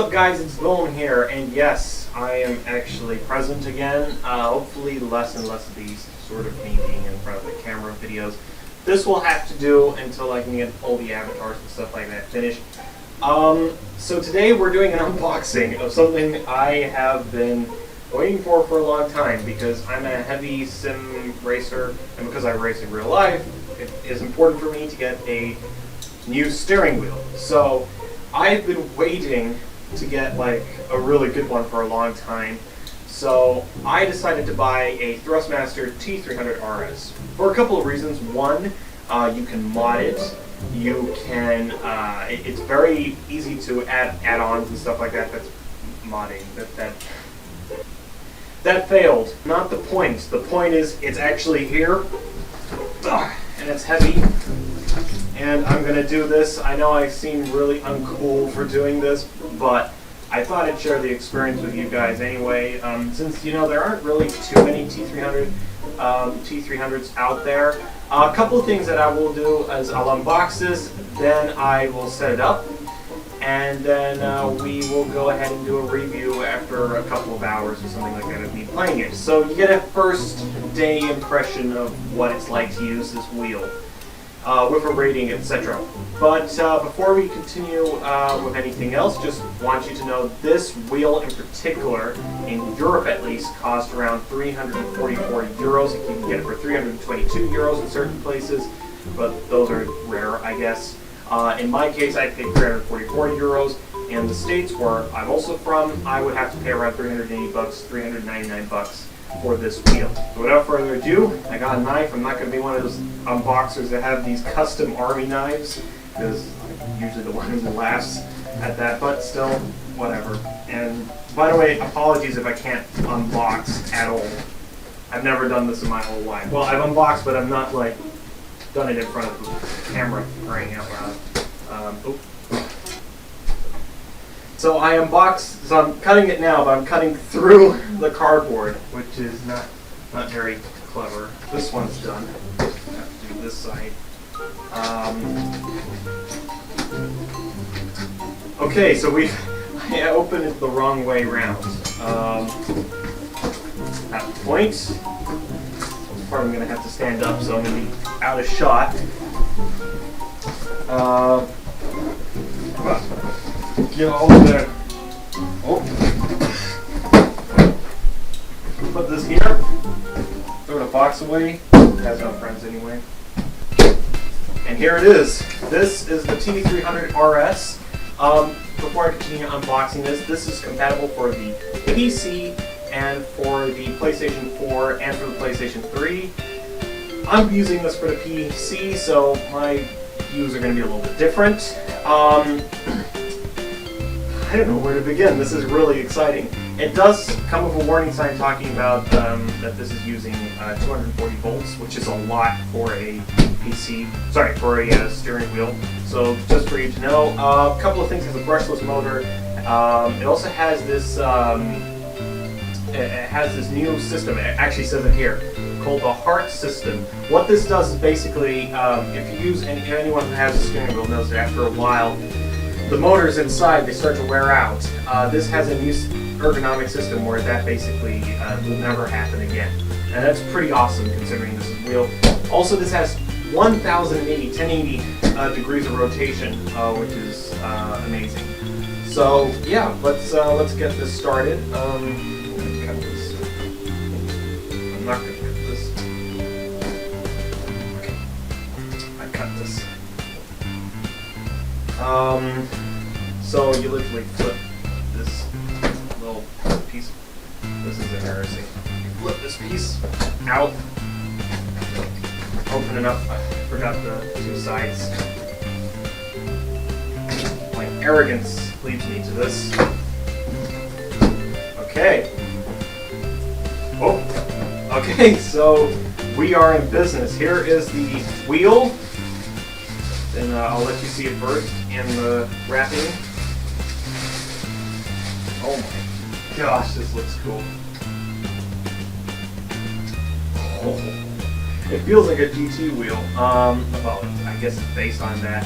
up guys, it's Bone here, and yes, I am actually present again. Hopefully less and less of these sort of me being in front of the camera videos. This will have to do until I can get all the avatars and stuff like that finished. So today we're doing an unboxing of something I have been waiting for a long time, because I'm a heavy sim racer, and because I race in real life, it is important for me to get a new steering wheel. So I've been waiting to get like a really good one for a long time. So I decided to buy a Thrustmaster T300 RS for a couple of reasons. One, you can mod it. You can. It's very easy to add add-ons and stuff like that. That's modding. That failed. Not the point. The point is it's actually here, and it's heavy. And I'm going to do this. I know I seem really uncool for doing this, but I thought I'd share the experience with you guys anyway. Since, you know, there aren't really too many T300s out there. A couple of things that I will do is I'll unbox this, then I will set it up, and then we will go ahead and do a review after a couple of hours or something like that of me playing it. So you get a first day impression of what it's like to use this wheel. With a rating, etc. But before we continue with anything else, just want you to know this wheel in particular, in Europe at least, cost around 344 euros. You can get it for 322 euros in certain places, but those are rare, I guess. In my case, I paid 344 euros. In the States, where I'm also from, I would have to pay around 380 bucks, 399 bucks. For this wheel. So without further ado, I got a knife. I'm not going to be one of those unboxers that have these custom army knives, because I'm usually the one who laughs at that, but still, whatever. And by the way, apologies if I can't unbox at all. I've never done this in my whole life. Well, I've unboxed, but I've not like done it in front of the camera or anything out loud. So I unboxed, so I'm cutting it now, but I'm cutting through the cardboard, which is not very clever. This one's done. I have to do this side. Okay, so I opened it the wrong way around. At the point, this part I'm going to have to stand up, so I'm going to be out of shot. Get all of that. Oh. Put this here. Throw the box away. It has no friends anyway. And here it is. This is the T300 RS. Before I continue unboxing this is compatible for the PC and for the PlayStation 4 and for the PlayStation 3. I'm using this for the PC, so my views are going to be a little bit different. I don't know where to begin. This is really exciting. It does come with a warning sign talking about that this is using 240 volts, which is a lot for a PC. Sorry, for a steering wheel. So just for you to know, a couple of things. It has a brushless motor. It also has this. It has this new system. It actually says it here, called the Heart system. What this does is basically, if you use anyone who has a steering wheel knows that after a while, the motors inside, they start to wear out. This has a new ergonomic system where that basically will never happen again. And that's pretty awesome considering this is wheel. Also, this has 1080 degrees of rotation, which is amazing. So yeah, let's get this started. I'm gonna cut this. I'm not gonna cut this. Okay. I cut this. So you literally flip this little piece. This is embarrassing. You flip this piece out, open it up. I forgot the two sides. My arrogance leads me to this. Okay. Oh. Okay, so we are in business. Here is the wheel. Then I'll let you see it first in the wrapping. Oh my gosh, this looks cool. Oh, it feels like a GT wheel. Well, I guess it's based on that.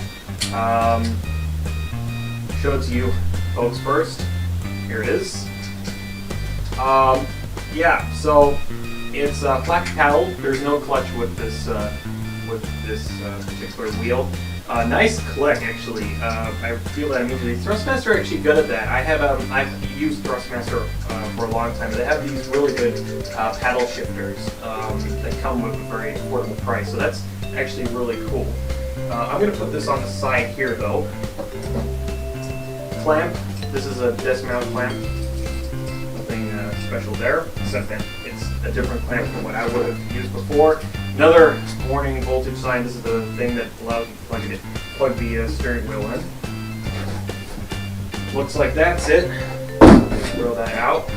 Show it to you folks first. Here it is. Yeah, so it's flat paddle. There's no clutch with this particular wheel. Nice click, actually. I feel that immediately. Thrustmaster are actually good at that. I've used Thrustmaster for a long time. They have these really good paddle shifters that come with a very affordable price. So that's actually really cool. I'm going to put this on the side here, though. Clamp. This is a desk mount clamp. Nothing special there, except that it's a different clamp from what I would have used before. Another warning voltage sign. This is the thing that allows you to plug the steering wheel in. Looks like that's it. Throw that out.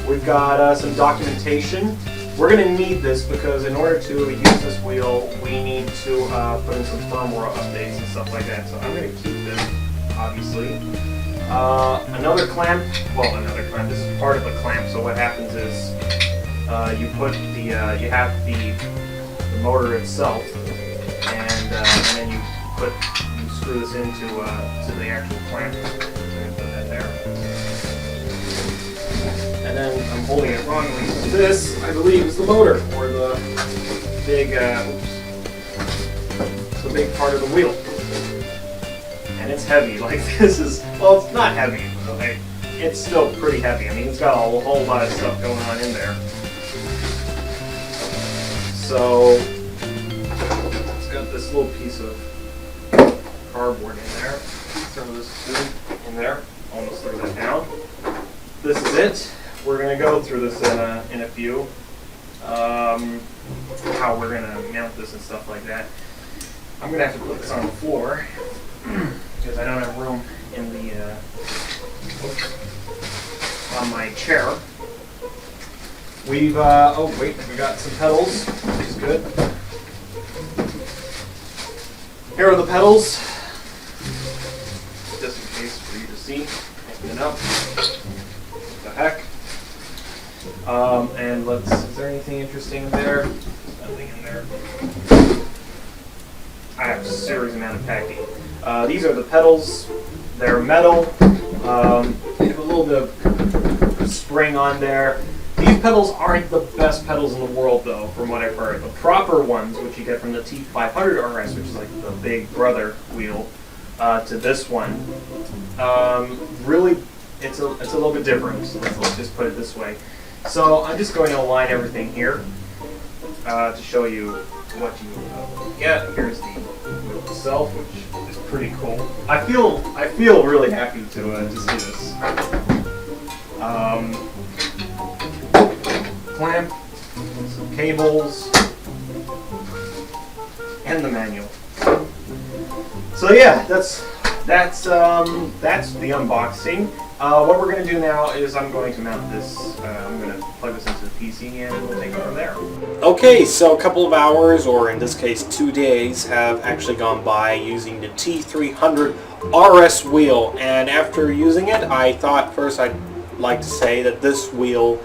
We've got some documentation. We're going to need this because in order to use this wheel, we need to put in some firmware updates and stuff like that. So I'm going to keep this, obviously. Another clamp. Well, another clamp. This is part of a clamp. So what happens is you put you have the motor itself, and then you screw this into to the actual clamp. So I'm going to put that there. And then I'm holding it wrongly. This, I believe, is the motor, or the big part of the wheel. And it's heavy. Like this is, well, it's not heavy, but like, it's still pretty heavy. I mean, it's got a whole lot of stuff going on in there. So it's got this little piece of cardboard in there. Throw this in there. Almost throw that down. This is it. We're going to go through this in a few. How we're going to mount this and stuff like that. I'm going to have to put this on the floor because I don't have room in the on my chair. We've oh wait, we got some pedals, which is good. Here are the pedals, just in case for you to see. Open it up. What the heck? And is there anything interesting in there? There's nothing in there. I have a serious amount of packing. These are the pedals. They're metal. They have a little bit of spring on there. These pedals aren't the best pedals in the world, though, from what I've heard. The proper ones, which you get from the T300 RS, which is like the big brother wheel, to this one, really, it's a little bit different. Let's just put it this way. So I'm just going to align everything here to show you what you get. Here's the wheel itself, which is pretty cool. I feel really happy to see this. Clamp, some cables, and the manual. So yeah, that's the unboxing. What we're going to do now is I'm going to mount this. I'm going to plug this into the PC and we'll take it from there. Okay, so a couple of hours, or in this case 2 days, have actually gone by using the T300 RS wheel, and after using it, I thought first I'd like to say that this wheel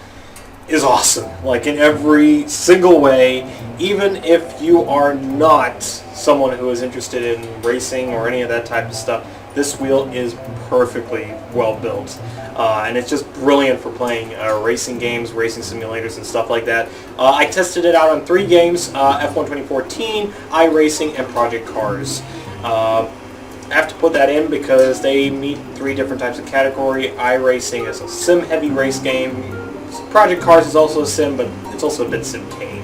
is awesome, like in every single way. Even if you are not someone who is interested in racing or any of that type of stuff, this wheel is perfectly well built, and it's just brilliant for playing racing games, racing simulators, and stuff like that. I tested it out on 3 games: F1 2014, iRacing, and Project Cars. I have to put that in because they meet 3 different types of category. iRacing is a sim-heavy race game. Project Cars is also a sim, but it's also a bit simcade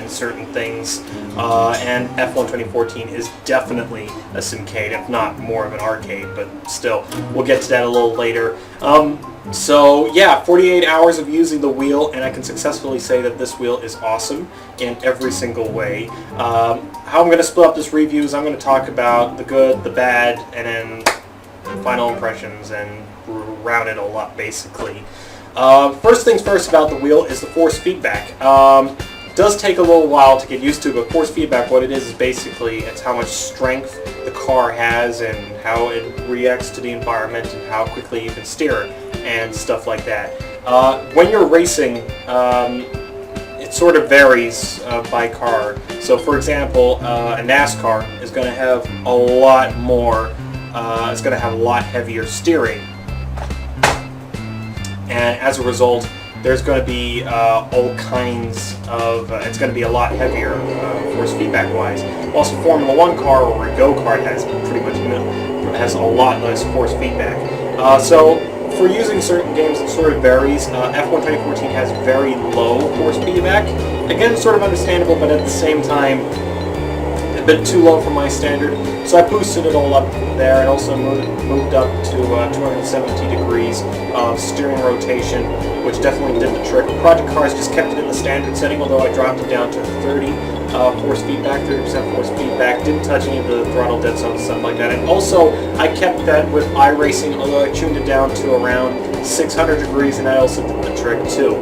in certain things. And F1 2014 is definitely a simcade, if not more of an arcade, but still, we'll get to that a little later. So yeah, 48 hours of using the wheel, and I can successfully say that this wheel is awesome in every single way. How I'm going to split up this review is I'm going to talk about the good, the bad, and then final impressions, and round it all up basically. First things first about the wheel is the force feedback. It does take a little while to get used to, but force feedback, what it is basically it's how much strength the car has and how it reacts to the environment and how quickly you can steer it and stuff like that. When you're racing, it sort of varies by car. So for example, a NASCAR is going to have a lot more it's going to have a lot heavier steering. And as a result, there's going to be all kinds of, it's going to be a lot heavier force feedback wise. Whilst a Formula 1 car or a go-kart has pretty much has a lot less force feedback. So for using certain games, it sort of varies. F1 2014 has very low force feedback. Again, sort of understandable, but at the same time, a bit too low for my standard. So I boosted it all up there and also moved up to 270 degrees of steering rotation, which definitely did the trick. Project Cars just kept it in the standard setting, although I dropped it down to 30 force feedback, 30% force feedback. Didn't touch any of the throttle dead zone stuff like that. And also, I kept that with iRacing, although I tuned it down to around 600 degrees, and that also did the trick too.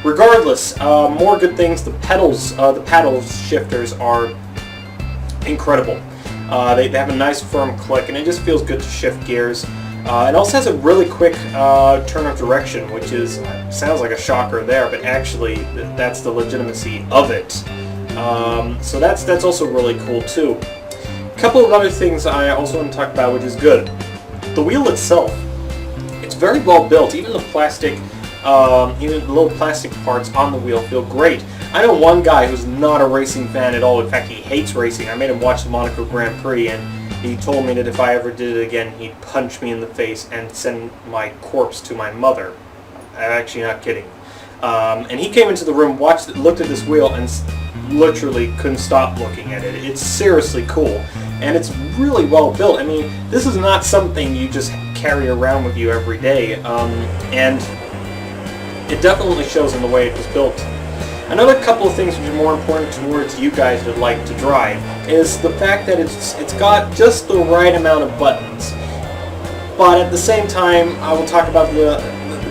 Regardless, more good things. The pedals, the paddle shifters are incredible. They have a nice firm click, and it just feels good to shift gears. It also has a really quick turn of direction, which is sounds like a shocker there, but actually that's the legitimacy of it. So that's also really cool too. A couple of other things I also want to talk about, which is good. The wheel itself, it's very well built. Even the plastic, even the little plastic parts on the wheel feel great. I know one guy who's not a racing fan at all. In fact, he hates racing. I made him watch the Monaco Grand Prix, and he told me that if I ever did it again, he'd punch me in the face and send my corpse to my mother. I'm actually not kidding. And he came into the room, looked at this wheel, and literally couldn't stop looking at it. It's seriously cool, and it's really well built. I mean, this is not something you just carry around with you every day, and it definitely shows in the way it was built. Another couple of things which are more important towards you guys that like to drive is the fact that it's got just the right amount of buttons. But at the same time, I will talk about the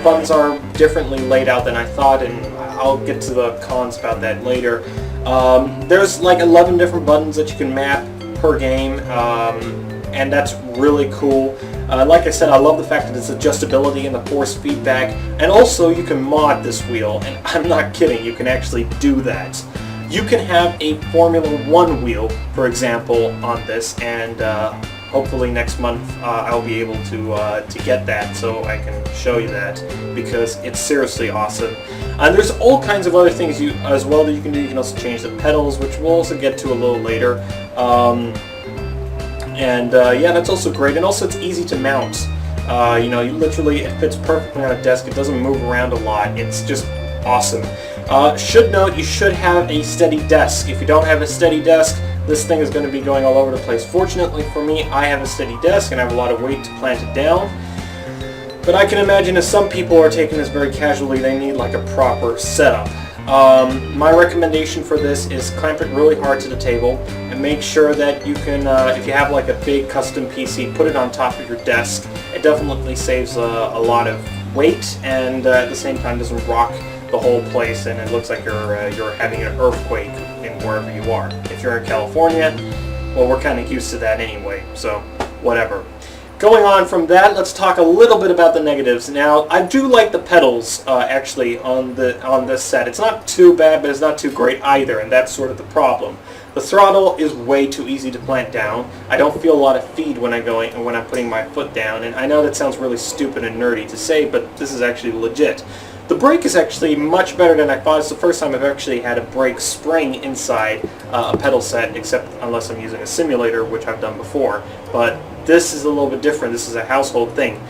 buttons are differently laid out than I thought, and I'll get to the cons about that later. There's like 11 different buttons that you can map per game, and that's really cool. Like I said, I love the fact that it's adjustability and the force feedback, and also you can mod this wheel, and I'm not kidding, you can actually do that. You can have a Formula 1 wheel, for example, on this, and hopefully next month I'll be able to get that so I can show you that, because it's seriously awesome. And there's all kinds of other things as well that you can do. You can also change the pedals, which we'll also get to a little later. Yeah, that's also great, and also it's easy to mount. You know, it fits perfectly on a desk. It doesn't move around a lot. It's just awesome. Should note, you should have a steady desk. If you don't have a steady desk, this thing is going to be going all over the place. Fortunately for me, I have a steady desk and I have a lot of weight to plant it down. But I can imagine if some people are taking this very casually, they need like a proper setup. My recommendation for this is clamp it really hard to the table and make sure that you can, if you have like a big custom PC, put it on top of your desk. It definitely saves a lot of weight, and at the same time doesn't rock the whole place, and it looks like you're having an earthquake in wherever you are. If you're in California, well, we're kind of used to that anyway, so whatever. Going on from that, let's talk a little bit about the negatives. Now, I do like the pedals actually on this set. It's not too bad, but it's not too great either, and that's sort of the problem. The throttle is way too easy to plant down. I don't feel a lot of feed when I'm putting my foot down, and I know that sounds really stupid and nerdy to say, but this is actually legit. The brake is actually much better than I thought. It's the first time I've actually had a brake spring inside a pedal set, except unless I'm using a simulator, which I've done before. But this is a little bit different. This is a household thing.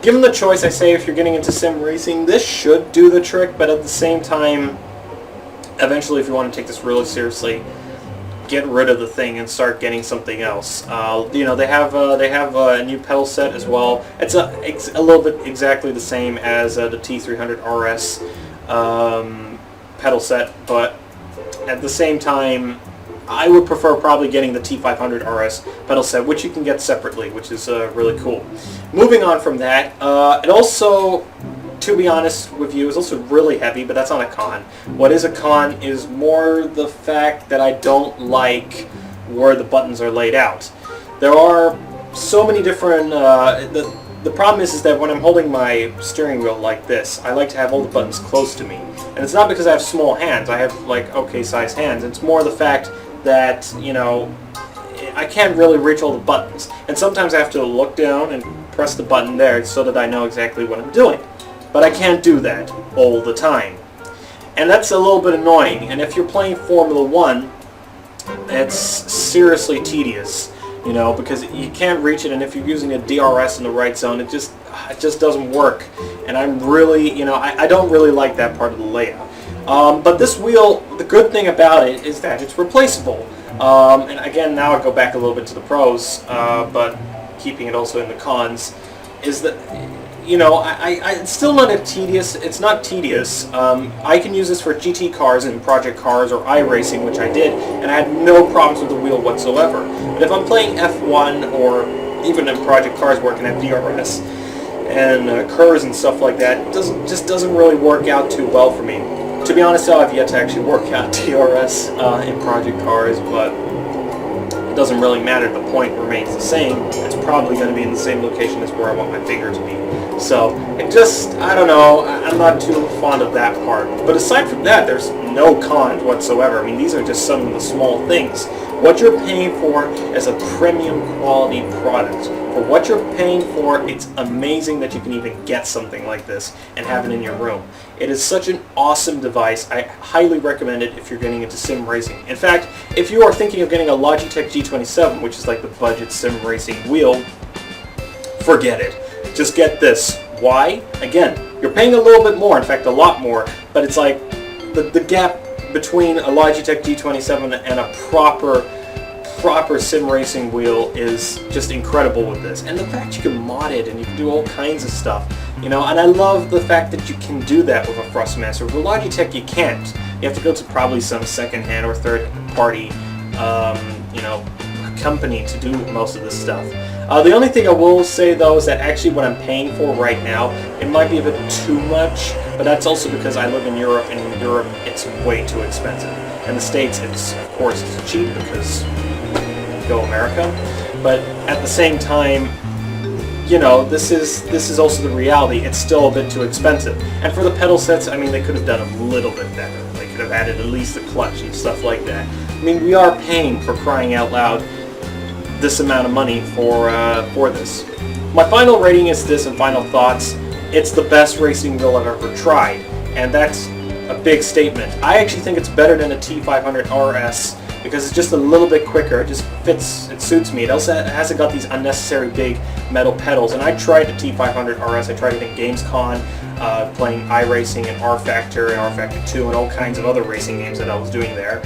Given the choice, I say if you're getting into sim racing, this should do the trick, but at the same time, eventually if you want to take this really seriously, get rid of the thing and start getting something else. You know, they have a new pedal set as well. It's a little bit exactly the same as the T300 RS pedal set, but at the same time, I would prefer probably getting the T500 RS pedal set, which you can get separately, which is really cool. Moving on from that, it also, to be honest with you, is also really heavy, but that's not a con. What is a con is more the fact that I don't like where the buttons are laid out. There are so many different, the problem is that when I'm holding my steering wheel like this, I like to have all the buttons close to me. And it's not because I have small hands, I have like okay sized hands. It's more the fact that, you know, I can't really reach all the buttons. And sometimes I have to look down and press the button there so that I know exactly what I'm doing. But I can't do that all the time. And that's a little bit annoying. And if you're playing Formula 1, it's seriously tedious, you know, because you can't reach it, and if you're using a DRS in the right zone, it just doesn't work. And I'm really, you know, I don't really like that part of the layout. But this wheel, the good thing about it is that it's replaceable. And again, now I go back a little bit to the pros, but keeping it also in the cons, is that, you know, it's still not tedious. It's not tedious. I can use this for GT cars and project cars or iRacing, which I did, and I had no problems with the wheel whatsoever. But if I'm playing F1 or even in project cars working at DRS and curves and stuff like that, it just doesn't really work out too well for me. To be honest, though, I've yet to actually work out DRS in project cars, but it doesn't really matter. The point remains the same. It's probably going to be in the same location as where I want my finger to be. So, it just, I don't know, I'm not too fond of that part. But aside from that, there's no cons whatsoever. I mean, these are just some of the small things. What you're paying for is a premium quality product. For what you're paying for, it's amazing that you can even get something like this and have it in your room. It is such an awesome device. I highly recommend it if you're getting into sim racing. In fact, if you are thinking of getting a Logitech G27, which is like the budget sim racing wheel, forget it. Just get this. Why? Again, you're paying a little bit more, in fact a lot more, but it's like the gap between a Logitech G27 and a proper sim racing wheel is just incredible with this. And the fact you can mod it and you can do all kinds of stuff, you know, and I love the fact that you can do that with a Thrustmaster. With a Logitech you can't. You have to go to probably some second-hand or third-party, you know, company to do most of this stuff. The only thing I will say though is that actually what I'm paying for right now, it might be a bit too much, but that's also because I live in Europe, and in Europe it's way too expensive. In the States it's, of course, it's cheap because go America, but at the same time, you know, this is also the reality. It's still a bit too expensive. And for the pedal sets, I mean, they could have done a little bit better. They could have added at least a clutch and stuff like that. I mean, we are paying, for crying out loud, this amount of money for this. My final rating is this, and final thoughts. It's the best racing wheel I've ever tried, and that's a big statement. I actually think it's better than a T300 RS because it's just a little bit quicker. It just fits, it suits me. It also hasn't got these unnecessary big metal pedals. And I tried the T300 RS. I tried it in Gamescom, playing iRacing and R Factor and R Factor 2 and all kinds of other racing games that I was doing there.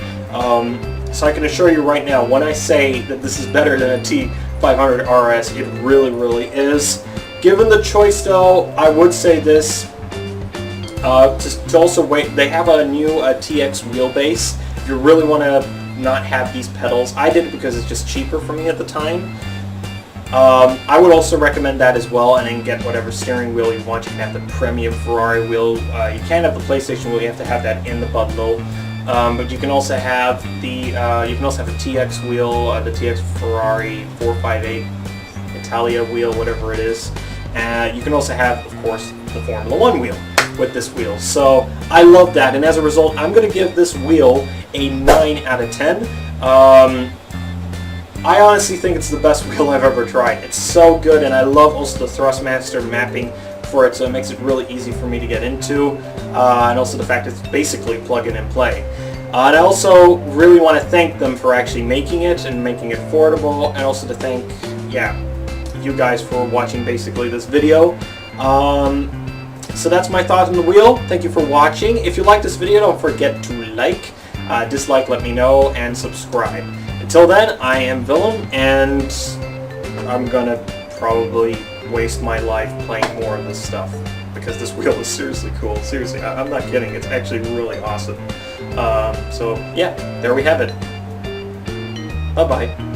So I can assure you right now, when I say that this is better than a T300 RS, it really, really is. Given the choice though, I would say this, to also wait, they have a new TX wheelbase. If you really want to not have these pedals, I did it because it's just cheaper for me at the time. I would also recommend that as well, and then get whatever steering wheel you want. You can have the premium Ferrari wheel. You can't have the PlayStation wheel. You have to have that in the bundle. But you can also have the TX wheel, the TX Ferrari 458 Italia wheel, whatever it is. You can also have, of course, the Formula 1 wheel with this wheel. So I love that, and as a result, I'm going to give this wheel a 9 out of 10. I honestly think it's the best wheel I've ever tried. It's so good, and I love also the Thrustmaster mapping for it, so it makes it really easy for me to get into, and also the fact it's basically plug in and play. And I also really want to thank them for actually making it and making it affordable, and also to thank, yeah, you guys for watching basically this video. So that's my thoughts on the wheel. Thank you for watching. If you like this video, don't forget to like, dislike, let me know, and subscribe. Until then, I am Willem, and I'm gonna probably waste my life playing more of this stuff because this wheel is seriously cool. Seriously, I'm not kidding. It's actually really awesome. So yeah, there we have it. Bye-bye.